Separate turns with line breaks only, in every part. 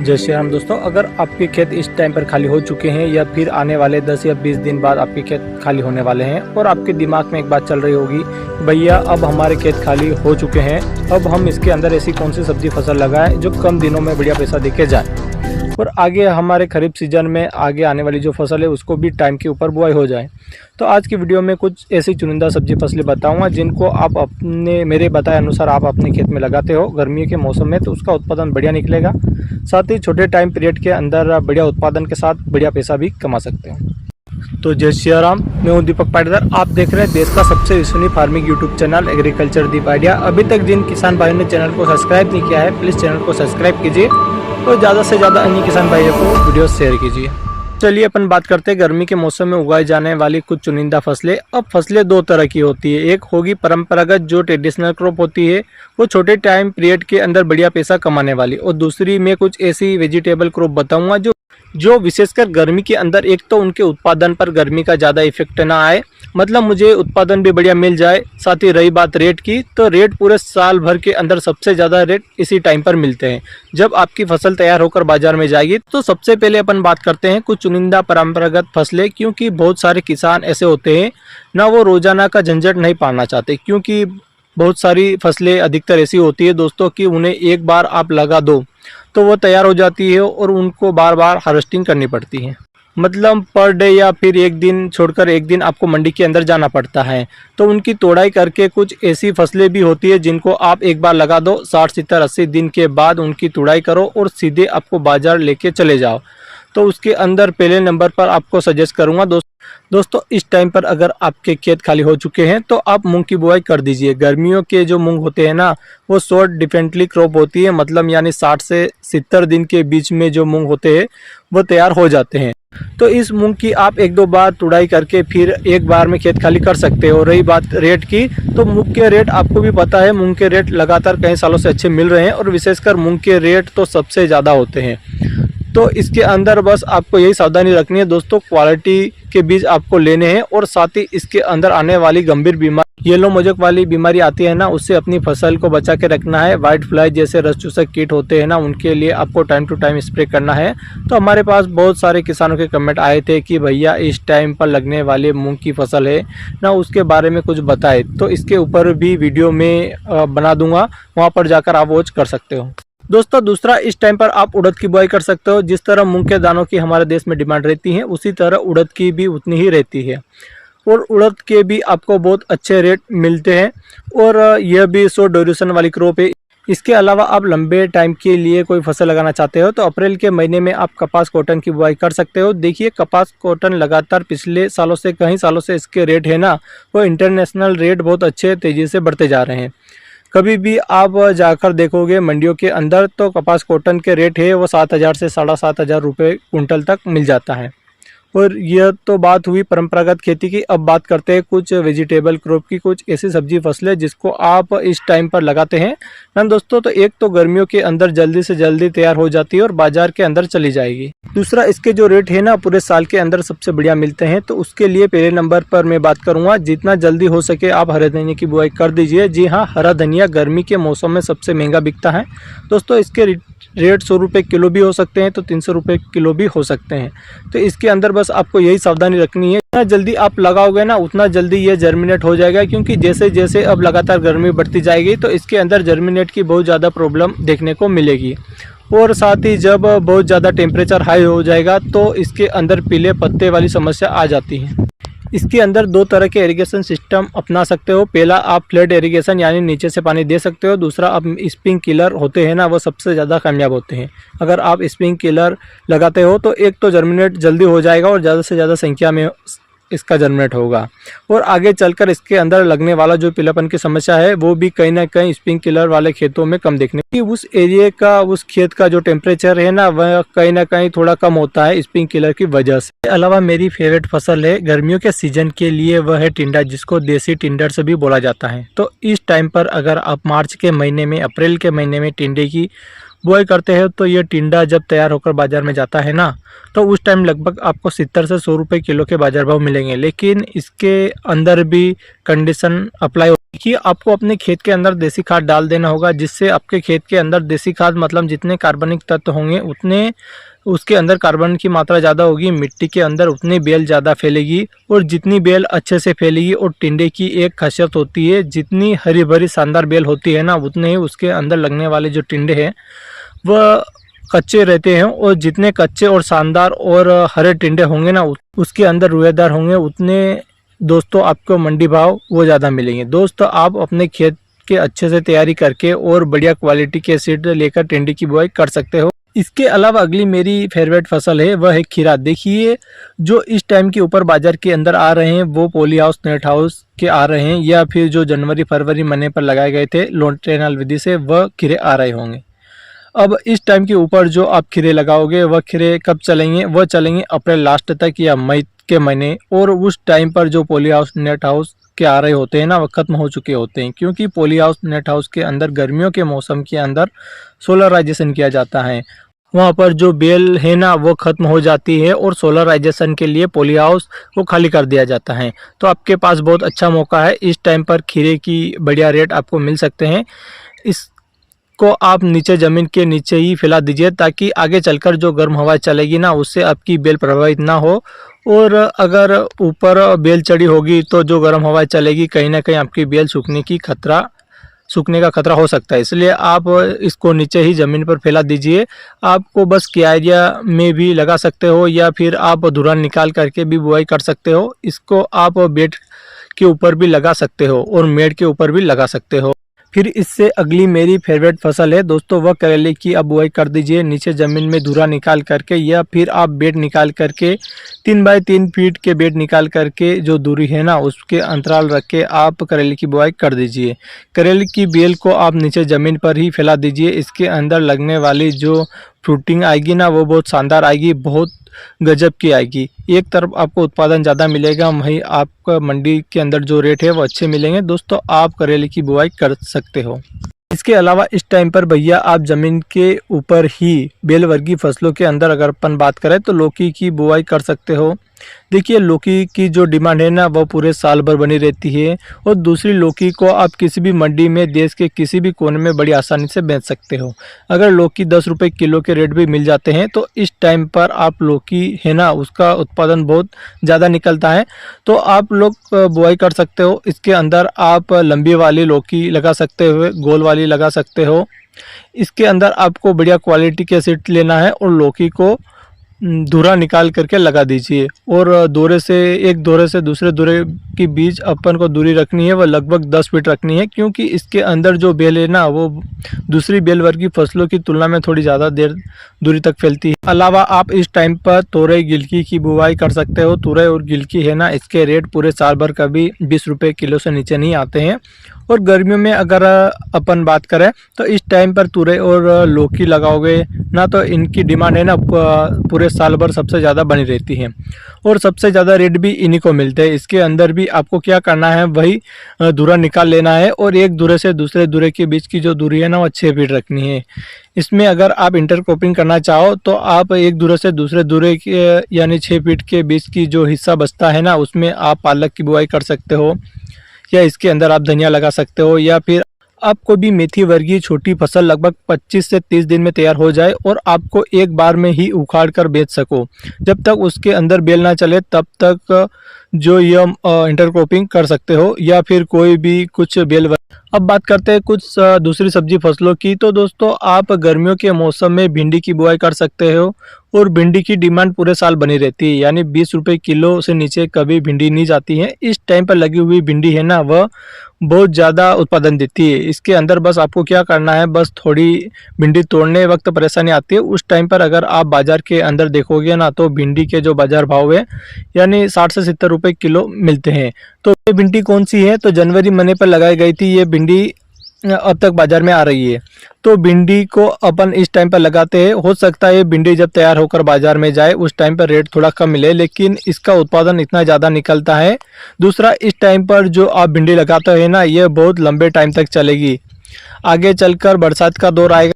जय श्री राम दोस्तों, अगर आपके खेत इस टाइम पर खाली हो चुके हैं या फिर आने वाले 10 या 20 दिन बाद आपके खेत खाली होने वाले हैं और आपके दिमाग में एक बात चल रही होगी, भैया अब हमारे खेत खाली हो चुके हैं, अब हम इसके अंदर ऐसी कौन सी सब्जी फसल लगाएं जो कम दिनों में बढ़िया पैसा देके जाए और आगे हमारे खरीफ सीजन में आगे आने वाली जो फसल है उसको भी टाइम के ऊपर बुआई हो जाए। तो आज की वीडियो में कुछ ऐसी चुनिंदा सब्जी फसलें बताऊंगा जिनको आप अपने मेरे बताए अनुसार आप अपने खेत में लगाते हो गर्मियों के मौसम में, तो उसका उत्पादन बढ़िया निकलेगा। साथ ही छोटे टाइम पीरियड के अंदर बढ़िया उत्पादन के साथ बढ़िया पैसा भी कमा सकते हो। तो जय श्री राम, मैं हूं दीपक पाटीदार। आप देख रहे हैं देश का सबसे विश्वसनीय फार्मिंग यूट्यूब चैनल एग्रीकल्चर दीप आइडिया। अभी तक जिन किसान भाइयों ने चैनल को सब्सक्राइब नहीं किया है, प्लीज़ चैनल को सब्सक्राइब कीजिए और ज़्यादा से ज़्यादा अन्य किसान भाइयों को वीडियो शेयर कीजिए। चलिए अपन बात करते हैं गर्मी के मौसम में उगाई जाने वाली कुछ चुनिंदा फसलें। अब फसलें दो तरह की होती है, एक होगी परंपरागत जो ट्रेडिशनल क्रॉप होती है, वो छोटे टाइम पीरियड के अंदर बढ़िया पैसा कमाने वाली, और दूसरी मैं कुछ ऐसी वेजिटेबल क्रॉप बताऊंगा जो विशेषकर गर्मी के अंदर एक तो उनके उत्पादन पर गर्मी का ज़्यादा इफेक्ट ना आए, मतलब मुझे उत्पादन भी बढ़िया मिल जाए। साथ ही रही बात रेट की, तो रेट पूरे साल भर के अंदर सबसे ज़्यादा रेट इसी टाइम पर मिलते हैं जब आपकी फसल तैयार होकर बाजार में जाएगी। तो सबसे पहले अपन बात करते हैं कुछ चुनिंदा परंपरागत फसलें, क्योंकि बहुत सारे किसान ऐसे होते हैं ना, वो रोजाना का झंझट नहीं पालना चाहते, क्योंकि बहुत सारी फसलें अधिकतर ऐसी होती है दोस्तों कि उन्हें एक बार आप लगा दो तो वो तैयार हो जाती है और उनको बार बार हार्वेस्टिंग करनी पड़ती है, मतलब पर डे या फिर एक दिन छोड़कर एक दिन आपको मंडी के अंदर जाना पड़ता है। तो उनकी तोड़ाई करके कुछ ऐसी फसलें भी होती है जिनको आप एक बार लगा दो, 60 70 80 दिन के बाद उनकी तोड़ाई करो और सीधे आपको बाजार लेके चले जाओ। तो उसके अंदर पहले नंबर पर आपको सजेस्ट करूंगा दोस्तों इस टाइम पर अगर आपके खेत खाली हो चुके हैं तो आप मूंग की बुआई कर दीजिए। गर्मियों के जो मूंग होते हैं ना, वो शॉर्ट डिफेंटली क्रॉप होती है, मतलब यानी 60 से 70 दिन के बीच में जो मूंग होते हैं वो तैयार हो जाते हैं। तो इस मूंग की आप एक दो बार तुड़ाई करके फिर एक बार में खेत खाली कर सकते हो। रही बात रेट की, तो मूंग के रेट आपको भी पता है, मूंग के रेट लगातार कई सालों से अच्छे मिल रहे हैं और विशेषकर मूंग के रेट तो सबसे ज़्यादा होते हैं। तो इसके अंदर बस आपको यही सावधानी रखनी है दोस्तों, क्वालिटी के बीज आपको लेने हैं और साथ ही इसके अंदर आने वाली गंभीर बीमारी, येलो मोजक वाली बीमारी आती है ना, उससे अपनी फसल को बचा के रखना है। वाइट फ्लाई जैसे रस चूसक कीट होते हैं ना, उनके लिए आपको टाइम टू टाइम स्प्रे करना है। तो हमारे पास बहुत सारे किसानों के कमेंट आए थे कि भैया इस टाइम पर लगने वाले मूंग की फसल है ना, उसके बारे में कुछ बताए, तो इसके ऊपर भी वीडियो में बना दूंगा, वहाँ पर जाकर आप वॉच कर सकते हो। दोस्तों दूसरा, इस टाइम पर आप उड़द की बुआई कर सकते हो। जिस तरह मूंग के दानों की हमारे देश में डिमांड रहती है, उसी तरह उड़द की भी उतनी ही रहती है और उड़द के भी आपको बहुत अच्छे रेट मिलते हैं और यह भी शॉर्ट ड्यूरेशन वाली क्रॉप है। इसके अलावा आप लंबे टाइम के लिए कोई फसल लगाना चाहते हो तो अप्रैल के महीने में आप कपास कॉटन की बुआई कर सकते हो। देखिए कपास कॉटन लगातार पिछले सालों से कई सालों से इसके रेट है ना, वो इंटरनेशनल रेट बहुत अच्छे तेज़ी से बढ़ते जा रहे हैं। कभी भी आप जाकर देखोगे मंडियों के अंदर तो कपास कॉटन के रेट है वो 7,000 से 7,500 रुपये कुंटल तक मिल जाता है। और यह तो बात हुई परंपरागत खेती की। अब बात करते हैं कुछ वेजिटेबल क्रॉप की, कुछ ऐसी सब्जी फसलें जिसको आप इस टाइम पर लगाते हैं ना दोस्तों। तो एक तो गर्मियों के अंदर जल्दी से जल्दी तैयार हो जाती है और बाजार के अंदर चली जाएगी। दूसरा, इसके जो रेट है ना पूरे साल के अंदर सबसे बढ़िया मिलते हैं, तो उसके लिए पहले नंबर पर मैं बात करूंगा, जितना जल्दी हो सके आप हरे धनिया की बुआई कर दीजिए। जी हाँ, हरा धनिया गर्मी के मौसम में सबसे महंगा बिकता है दोस्तों। इसके रेट 100 रुपये किलो भी हो सकते हैं तो 300 रुपये किलो भी हो सकते हैं। तो इसके अंदर बस आपको यही सावधानी रखनी है, जितना जल्दी आप लगाओगे ना उतना जल्दी ये जर्मिनेट हो जाएगा, क्योंकि जैसे जैसे अब लगातार गर्मी बढ़ती जाएगी तो इसके अंदर जर्मिनेट की बहुत ज़्यादा प्रॉब्लम देखने को मिलेगी। और साथ ही जब बहुत ज़्यादा टेम्परेचर हाई हो जाएगा तो इसके अंदर पीले पत्ते वाली समस्या आ जाती है। इसके अंदर दो तरह के इरिगेशन सिस्टम अपना सकते हो। पहला आप फ्लड इरिगेशन यानी नीचे से पानी दे सकते हो। दूसरा आप स्प्रिंकलर होते हैं ना, वो सबसे ज़्यादा कामयाब होते हैं। अगर आप स्प्रिंकलर लगाते हो तो एक तो जर्मिनेट जल्दी हो जाएगा और ज़्यादा से ज़्यादा संख्या में इसका जर्मिनेट होगा और आगे चलकर इसके अंदर लगने वाला जो पीलापन की समस्या है वो भी कहीं ना कहीं स्प्रिंकलर वाले खेतों में कम देखने की, उस एरिया का उस खेत का जो टेम्परेचर है ना वह कहीं ना कहीं थोड़ा कम होता है स्प्रिंकलर की वजह से। इसके अलावा मेरी फेवरेट फसल है गर्मियों के सीजन के लिए, वह है टिंडा, जिसको देसी टिंडर से भी बोला जाता है। तो इस टाइम पर अगर आप मार्च के महीने में, अप्रैल के महीने में टिंडे की बुआई करते हैं तो ये टिंडा जब तैयार होकर बाज़ार में जाता है ना, तो उस टाइम लगभग आपको 70 से 100 रुपये किलो के बाज़ार भाव मिलेंगे। लेकिन इसके अंदर भी कंडीशन अप्लाई होगी कि आपको अपने खेत के अंदर देसी खाद डाल देना होगा, जिससे आपके खेत के अंदर देसी खाद मतलब जितने कार्बनिक तत्व होंगे उतने उसके अंदर कार्बन की मात्रा ज़्यादा होगी, मिट्टी के अंदर उतनी बेल ज़्यादा फैलेगी, और जितनी बेल अच्छे से फैलेगी, और टिंडे की एक खासियत होती है, जितनी हरी भरी शानदार बेल होती है ना, उतने ही उसके अंदर लगने वाले जो टिंडे हैं वह कच्चे रहते हैं, और जितने कच्चे और शानदार और हरे टिंडे होंगे ना उसके अंदर रुएदार होंगे, उतने दोस्तों आपको मंडी भाव वो ज़्यादा मिलेंगे। दोस्तों आप अपने खेत के अच्छे से तैयारी करके और बढ़िया क्वालिटी के सीड लेकर टिंडे की बुआई कर सकते हो। इसके अलावा अगली मेरी फेवरेट फसल है वह है खीरा। देखिए जो इस टाइम के ऊपर बाजार के अंदर आ रहे हैं वो पॉली हाउस नेट हाउस के आ रहे हैं, या फिर जो जनवरी फरवरी महीने पर लगाए गए थे लॉन्टेनल विधि से वह खीरे आ रहे होंगे। अब इस टाइम के ऊपर जो आप खीरे लगाओगे वह खीरे कब चलेंगे, वह चलेंगे अप्रैल लास्ट तक या मई के महीने, और उस टाइम पर जो पॉली हाउस नेट हाउस के आ रहे होते हैं ना वह खत्म हो चुके होते हैं, क्योंकि पॉली हाउस नेट हाउस के अंदर गर्मियों के मौसम के अंदर सोलराइजेशन किया जाता है। वहाँ पर जो बेल है ना वो ख़त्म हो जाती है और सोलराइजेशन के लिए पॉली हाउस वो खाली कर दिया जाता है। तो आपके पास बहुत अच्छा मौका है, इस टाइम पर खीरे की बढ़िया रेट आपको मिल सकते हैं। इसको आप नीचे ज़मीन के नीचे ही फैला दीजिए, ताकि आगे चलकर जो गर्म हवा चलेगी ना उससे आपकी बेल प्रभावित ना हो, और अगर ऊपर बेल चढ़ी होगी तो जो गर्म हवा चलेगी कहीं ना कहीं आपकी बेल सूखने का खतरा हो सकता है। इसलिए आप इसको नीचे ही ज़मीन पर फैला दीजिए। आपको बस क्यारिया में भी लगा सकते हो, या फिर आप धुरान निकाल करके भी बुआई कर सकते हो। इसको आप बेड के ऊपर भी लगा सकते हो और मेड़ के ऊपर भी लगा सकते हो। फिर इससे अगली मेरी फेवरेट फसल है दोस्तों वह करेले की। आप बुआई कर दीजिए नीचे ज़मीन में धुरा निकाल करके, या फिर आप बेड निकाल करके 3 बाई 3 फीट के बेड निकाल करके जो दूरी है ना उसके अंतराल रख के आप करेले की बुआई कर दीजिए। करेले की बेल को आप नीचे ज़मीन पर ही फैला दीजिए। इसके अंदर लगने वाली जो फ्रूटिंग आएगी ना वो बहुत शानदार आएगी, बहुत गजब की आएगी। एक तरफ आपको उत्पादन ज़्यादा मिलेगा, वहीं आपका मंडी के अंदर जो रेट है वो अच्छे मिलेंगे। दोस्तों आप करेले की बुआई कर सकते हो। इसके अलावा इस टाइम पर भैया आप ज़मीन के ऊपर ही बेलवर्गीय फसलों के अंदर अगर अपन बात करें तो लौकी की बुआई कर सकते हो। देखिए लौकी की जो डिमांड है ना वो पूरे साल भर बनी रहती है, और दूसरी लौकी को आप किसी भी मंडी में देश के किसी भी कोने में बड़ी आसानी से बेच सकते हो। अगर लौकी 10 रुपये किलो के रेट भी मिल जाते हैं तो इस टाइम पर आप लौकी है ना उसका उत्पादन बहुत ज़्यादा निकलता है, तो आप लोग बुआई कर सकते हो। इसके अंदर आप लंबी वाली लौकी लगा सकते हो, गोल वाली लगा सकते हो। इसके अंदर आपको बढ़िया क्वालिटी के सीड लेना है और लौकी को धुरा निकाल करके लगा दीजिए, और एक दोरे से दूसरे दोरे के बीच अपन को दूरी रखनी है वह लगभग 10 फीट रखनी है, क्योंकि इसके अंदर जो बेल है ना वो दूसरी बेल वर्गीय फसलों की तुलना में थोड़ी ज़्यादा देर दूरी तक फैलती है। अलावा आप इस टाइम पर तोरई गिलकी की बुआई कर सकते हो। तोरई और गिलकी है ना इसके रेट पूरे साल भर कभी 20 रुपये किलो से नीचे नहीं आते हैं, और गर्मियों में अगर अपन बात करें तो इस टाइम पर तुरई और लौकी लगाओगे ना तो इनकी डिमांड है ना पूरे साल भर सबसे ज़्यादा बनी रहती है, और सबसे ज़्यादा रेट भी इन्हीं को मिलते हैं। इसके अंदर भी आपको क्या करना है वही धुरा निकाल लेना है, और एक धुरे से दूसरे धुरे के बीच की जो दूरी है ना वो 6 फीट रखनी है। इसमें अगर आप इंटरक्रॉपिंग करना चाहो तो आप एक धुरे से दूसरे धुरे के यानी 6 फीट के बीच की जो हिस्सा बचता है ना उसमें आप पालक की बुआई कर सकते हो, या इसके अंदर आप धनिया लगा सकते हो, या फिर आपको भी मेथी वर्गीय छोटी फसल लगभग 25 से 30 दिन में तैयार हो जाए और आपको एक बार में ही उखाड़ कर बेच सको। जब तक उसके अंदर बेल ना चले तब तक जो ये इंटरक्रॉपिंग कर सकते हो, या फिर कोई भी कुछ बेल। अब बात करते हैं कुछ दूसरी सब्जी फसलों की। तो दोस्तों आप गर्मियों के मौसम में भिंडी की बुआई कर सकते हो, और भिंडी की डिमांड पूरे साल बनी रहती है, यानी 20 रुपये किलो से नीचे कभी भिंडी नहीं जाती है। इस टाइम पर लगी हुई भिंडी है ना वह बहुत ज़्यादा उत्पादन देती है। इसके अंदर बस आपको क्या करना है, बस थोड़ी भिंडी तोड़ने वक्त परेशानी आती है। उस टाइम पर अगर आप बाज़ार के अंदर देखोगे ना तो भिंडी के जो बाज़ार भाव है यानी 60 से 70 रुपये किलो मिलते हैं। तो ये भिंडी कौन सी है, तो जनवरी महीने पर लगाई गई थी ये भिंडी, अब तक बाज़ार में आ रही है। तो भिंडी को अपन इस टाइम पर लगाते हैं। हो सकता है भिंडी जब तैयार होकर बाज़ार में जाए उस टाइम पर रेट थोड़ा कम मिले, लेकिन इसका उत्पादन इतना ज़्यादा निकलता है। दूसरा, इस टाइम पर जो आप भिंडी लगाते हैं ना ये बहुत लंबे टाइम तक चलेगी। आगे चलकर बरसात का दौर आएगा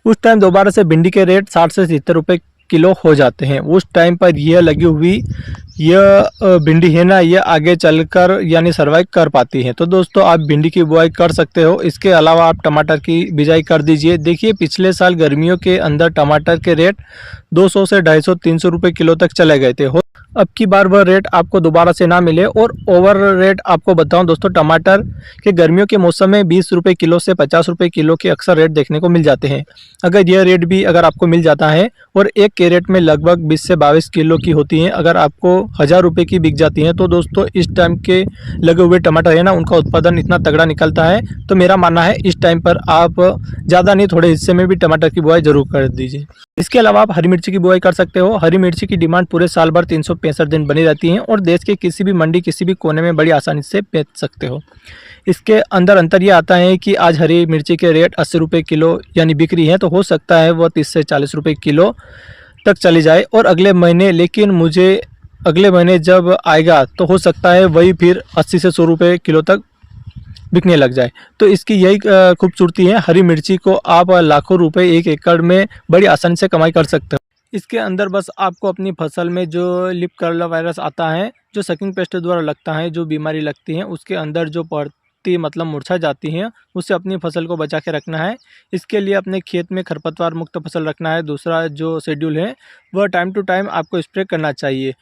उस टाइम दोबारा से भिंडी के रेट 60 से 70 रुपये किलो हो जाते हैं। उस टाइम पर यह लगी हुई यह भिंडी है ना, यह आगे चलकर यानी सर्वाइव कर पाती है। तो दोस्तों आप भिंडी की बुआई कर सकते हो। इसके अलावा आप टमाटर की बिजाई कर दीजिए। देखिए पिछले साल गर्मियों के अंदर टमाटर के रेट 200 से 250-300 रुपये किलो तक चले गए थे। अब की बार वह रेट आपको दोबारा से ना मिले। और ओवर रेट आपको बताऊं दोस्तों, टमाटर के गर्मियों के मौसम में 20 रुपये किलो से 50 रुपये किलो के अक्सर रेट देखने को मिल जाते हैं। अगर यह रेट भी अगर आपको मिल जाता है और एक कैरेट में लगभग 20 से 22 किलो की होती हैं, अगर आपको 1000 रुपये की बिक जाती हैं, तो दोस्तों इस टाइम के लगे हुए टमाटर है ना, उनका उत्पादन इतना तगड़ा निकलता है। तो मेरा मानना है इस टाइम पर आप ज़्यादा नहीं थोड़े हिस्से में भी टमाटर की बुआई जरूर कर दीजिए। इसके अलावा आप हरी मिर्ची की बुआई कर सकते हो। हरी मिर्ची की डिमांड पूरे साल भर 365 दिन बनी रहती है और देश के किसी भी मंडी किसी भी कोने में बड़ी आसानी से बेच सकते हो। इसके अंदर अंतर यह आता है कि आज हरी मिर्ची के रेट 80 रुपये किलो यानी बिक रही है, तो हो सकता है वह 30 से 40 रुपये किलो तक चली जाए और अगले महीने, लेकिन मुझे अगले महीने जब आएगा तो हो सकता है वही फिर 80 से 100 रुपये किलो तक बिकने लग जाए। तो इसकी यही खूबसूरती है। हरी मिर्ची को आप लाखों रुपए 1 एकड़ में बड़ी आसानी से कमाई कर सकते हो। इसके अंदर बस आपको अपनी फसल में जो लीफ कर्ल वायरस आता है, जो सकिंग पेस्ट द्वारा लगता है, जो बीमारी लगती है, उसके अंदर जो पड़ती मतलब मुरझा जाती हैं, उससे अपनी फसल को बचा के रखना है। इसके लिए अपने खेत में खरपतवार मुक्त फसल रखना है। दूसरा जो शेड्यूल है वह टाइम टू टाइम आपको स्प्रे करना चाहिए।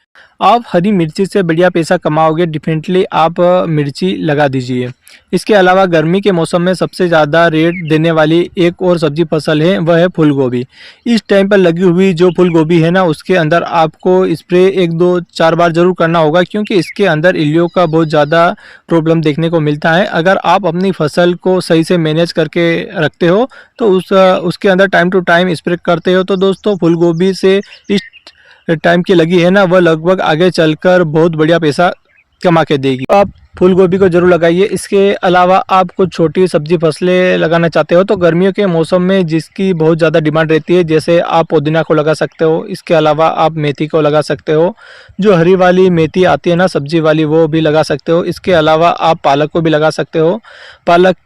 आप हरी मिर्ची से बढ़िया पैसा कमाओगे, डेफिनेटली आप मिर्ची लगा दीजिए। इसके अलावा गर्मी के मौसम में सबसे ज़्यादा रेट देने वाली एक और सब्जी फसल है, वह है फूल गोभी। इस टाइम पर लगी हुई जो फूल गोभी है ना, उसके अंदर आपको स्प्रे 1, 2, 4 बार जरूर करना होगा, क्योंकि इसके अंदर इल्लियों का बहुत ज़्यादा प्रॉब्लम देखने को मिलता है। अगर आप अपनी फसल को सही से मैनेज करके रखते हो तो उसके अंदर टाइम टू टाइम स्प्रे करते हो, तो दोस्तों फूल गोभी से इस टाइम की लगी है ना, वह लगभग आगे चलकर बहुत बढ़िया पैसा कमा के देगी। आप फूल गोभी को जरूर लगाइए। इसके अलावा आप कुछ छोटी सब्जी फसलें लगाना चाहते हो तो गर्मियों के मौसम में जिसकी बहुत ज़्यादा डिमांड रहती है, जैसे आप पुदीना को लगा सकते हो। इसके अलावा आप मेथी को लगा सकते हो, जो हरी वाली मेथी आती है ना सब्जी वाली, वो भी लगा सकते हो। इसके अलावा आप पालक को भी लगा सकते हो। पालक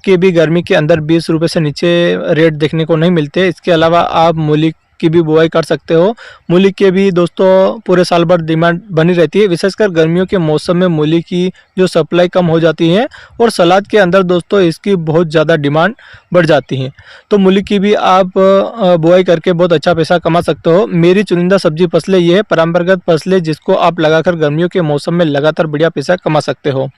के भी गर्मी के अंदर 20 रुपये से नीचे रेट देखने को नहीं मिलते। इसके अलावा आप मूली की भी बुआई कर सकते हो। मूली के भी दोस्तों पूरे साल भर डिमांड बनी रहती है। विशेषकर गर्मियों के मौसम में मूली की जो सप्लाई कम हो जाती है और सलाद के अंदर दोस्तों इसकी बहुत ज़्यादा डिमांड बढ़ जाती है। तो मूली की भी आप बुआई करके बहुत अच्छा पैसा कमा सकते हो। मेरी चुनिंदा सब्जी फसलें ये है परंपरागत फसलें, जिसको आप लगाकर गर्मियों के मौसम में लगातार बढ़िया पैसा कमा सकते हो।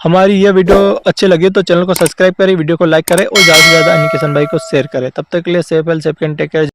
हमारी यह वीडियो अच्छी लगी तो चैनल को सब्सक्राइब करें, वीडियो को लाइक करें और ज़्यादा से ज़्यादा अन्य किसान भाई को शेयर करें। तब तक के लिए सेफ एंड टेक केयर।